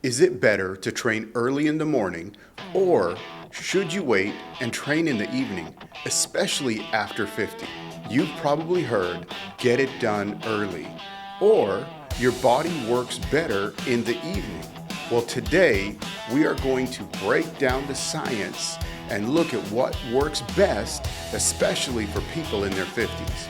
Is it better to train early in the morning, or should you wait and train in the evening, especially after 50? You've probably heard, get it done early, or your body works better in the evening. Well, today we are going to break down the science and look at what works best, especially for people in their 50s.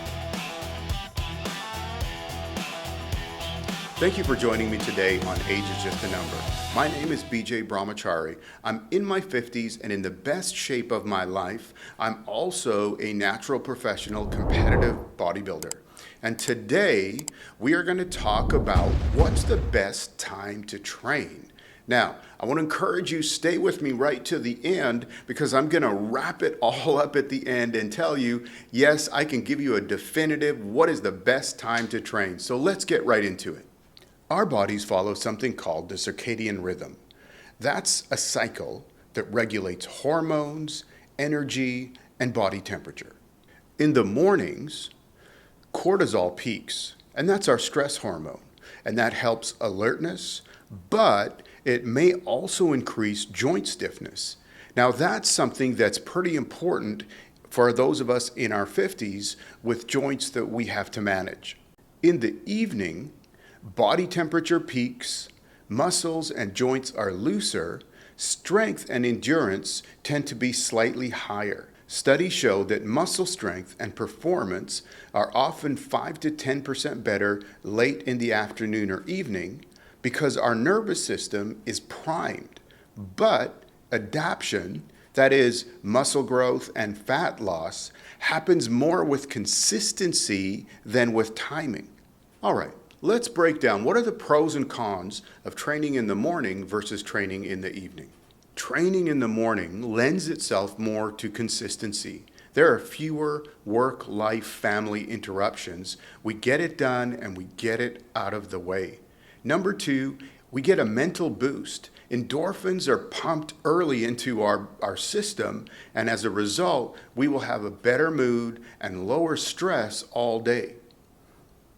Thank you for joining me today on Age is Just a Number. My name is BJ Brahmachari. I'm in my 50s and in the best shape of my life. I'm also a natural professional competitive bodybuilder. And today we are going to talk about what's the best time to train. Now, I want to encourage you, stay with me right to the end because I'm going to wrap it all up at the end and tell you, yes, I can give you a definitive what is the best time to train. So let's get right into it. Our bodies follow something called the circadian rhythm. That's a cycle that regulates hormones, energy, and body temperature. In the mornings, cortisol peaks, and that's our stress hormone, and that helps alertness, but it may also increase joint stiffness. Now, that's something that's pretty important for those of us in our 50s with joints that we have to manage. In the evening, body temperature peaks, muscles and joints are looser, strength and endurance tend to be slightly higher. Studies show that muscle strength and performance are often 5 to 10% better late in the afternoon or evening because our nervous system is primed. But adaptation, that is muscle growth and fat loss, happens more with consistency than with timing. All right. Let's break down what are the pros and cons of training in the morning versus training in the evening. Training in the morning lends itself more to consistency. There are fewer work, life, family interruptions. We get it done and we get it out of the way. Number two, we get a mental boost. Endorphins are pumped early into our system, and as a result, we will have a better mood and lower stress all day.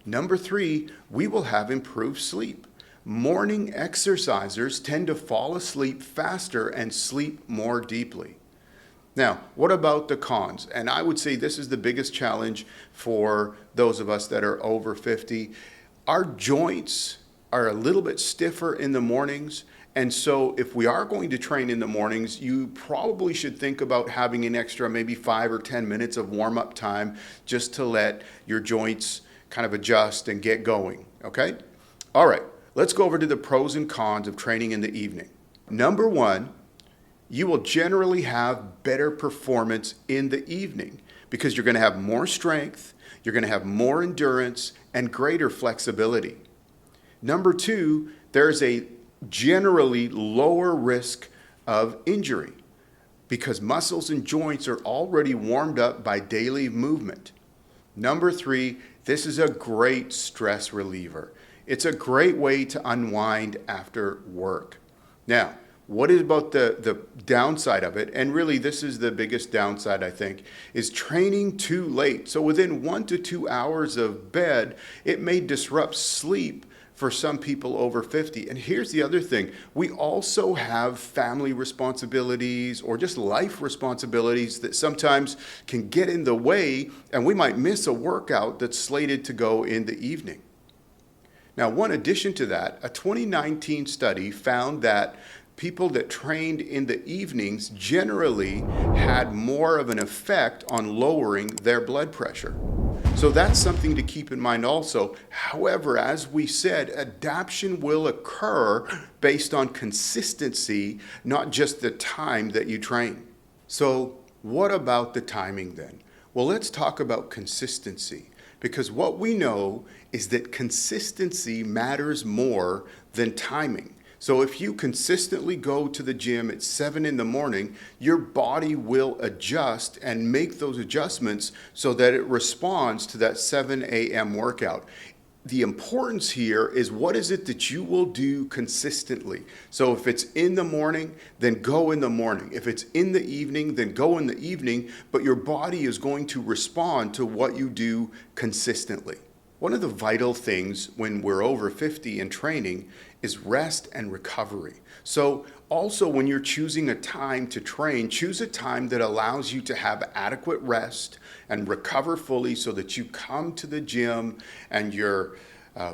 Number three, we will have improved sleep. Morning exercisers tend to fall asleep faster and sleep more deeply. Now, what about the cons? And I would say this is the biggest challenge for those of us that are over 50. Our joints are a little bit stiffer in the mornings. And so if we are going to train in the mornings, you probably should think about having an extra maybe 5 or 10 minutes of warm-up time just to let your joints kind of adjust and get going, okay? All right, let's go over to the pros and cons of training in the evening. Number one, you will generally have better performance in the evening because you're going to have more strength, you're going to have more endurance, and greater flexibility. Number two, there's a generally lower risk of injury because muscles and joints are already warmed up by daily movement. Number three, this is a great stress reliever. It's a great way to unwind after work. Now, what is about the downside of it? And really, this is the biggest downside, I think, is training too late. So within 1 to 2 hours of bed, it may disrupt sleep for some people over 50. And here's the other thing. We also have family responsibilities or just life responsibilities that sometimes can get in the way, and we might miss a workout that's slated to go in the evening. Now, one addition to that, a 2019 study found that people that trained in the evenings generally had more of an effect on lowering their blood pressure. So that's something to keep in mind also. However, as we said, adaptation will occur based on consistency, not just the time that you train. So what about the timing then? Well, let's talk about consistency because what we know is that consistency matters more than timing. So if you consistently go to the gym at 7 in the morning, your body will adjust and make those adjustments so that it responds to that 7 a.m. workout. The importance here is what is it that you will do consistently. So if it's in the morning, then go in the morning. If it's in the evening, then go in the evening, but your body is going to respond to what you do consistently. One of the vital things when we're over 50 and training is rest and recovery. So also when you're choosing a time to train, choose a time that allows you to have adequate rest and recover fully so that you come to the gym and you're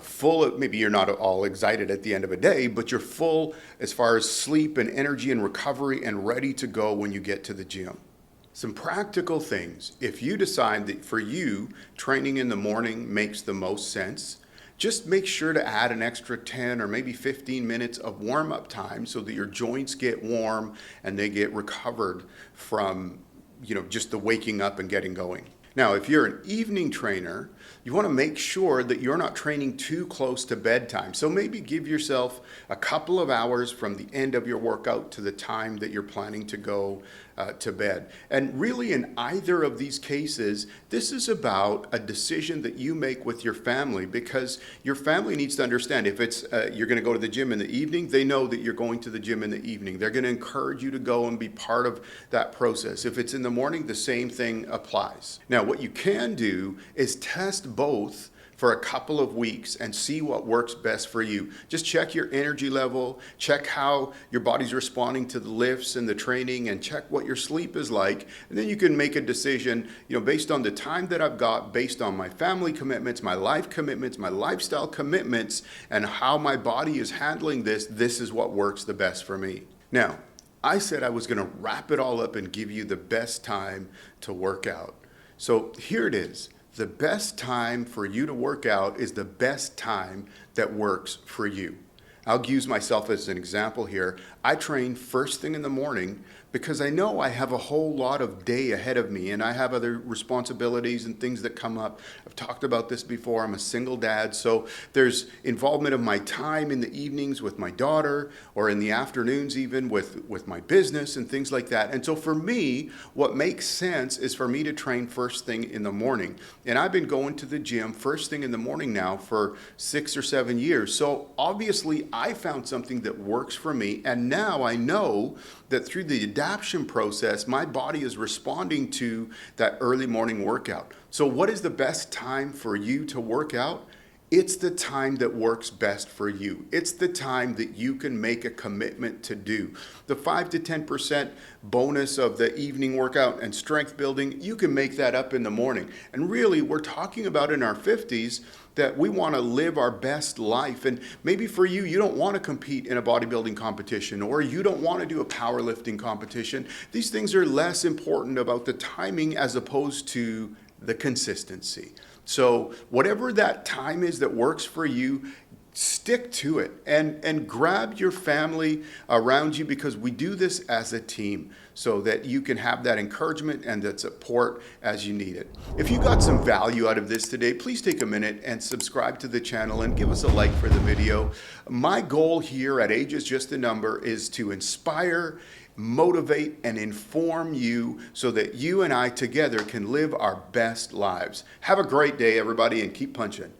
full of, maybe you're not all excited at the end of a day, but you're full as far as sleep and energy and recovery and ready to go when you get to the gym. Some practical things. If you decide that for you, training in the morning makes the most sense, just make sure to add an extra 10 or maybe 15 minutes of warm-up time so that your joints get warm and they get recovered from, just the waking up and getting going. Now, if you're an evening trainer, you want to make sure that you're not training too close to bedtime. So maybe give yourself a couple of hours from the end of your workout to the time that you're planning to go to bed. And really in either of these cases, this is about a decision that you make with your family, because your family needs to understand if it's you're going to go to the gym in the evening, they know that you're going to the gym in the evening. They're going to encourage you to go and be part of that process. If it's in the morning, the same thing applies. Now, what you can do is test both for a couple of weeks and see what works best for you. Just check your energy level, check how your body's responding to the lifts and the training, and check what your sleep is like. And then you can make a decision, based on the time that I've got, based on my family commitments, my life commitments, my lifestyle commitments, and how my body is handling this is what works the best for me. Now, I said I was gonna wrap it all up and give you the best time to work out. So here it is. The best time for you to work out is the best time that works for you. I'll use myself as an example here. I train first thing in the morning because I know I have a whole lot of day ahead of me and I have other responsibilities and things that come up. I've talked about this before. I'm a single dad, so there's involvement of my time in the evenings with my daughter or in the afternoons even with my business and things like that. And so for me, what makes sense is for me to train first thing in the morning. And I've been going to the gym first thing in the morning now for 6 or 7 years. So obviously I found something that works for me, and now I know that through the adaptation process, my body is responding to that early morning workout. So what is the best time for you to work out? It's the time that works best for you. It's the time that you can make a commitment to do. The 5 to 10% bonus of the evening workout and strength building, you can make that up in the morning. And really, we're talking about in our 50s that we want to live our best life. And maybe for you, you don't want to compete in a bodybuilding competition, or you don't want to do a powerlifting competition. These things are less important about the timing as opposed to the consistency. So whatever that time is that works for you, stick to it and grab your family around you, because we do this as a team so that you can have that encouragement and that support as you need it. If you got some value out of this today, please take a minute and subscribe to the channel and give us a like for the video. My goal here at Age is Just a Number is to inspire, motivate, and inform you so that you and I together can live our best lives. Have a great day, everybody, and keep punching.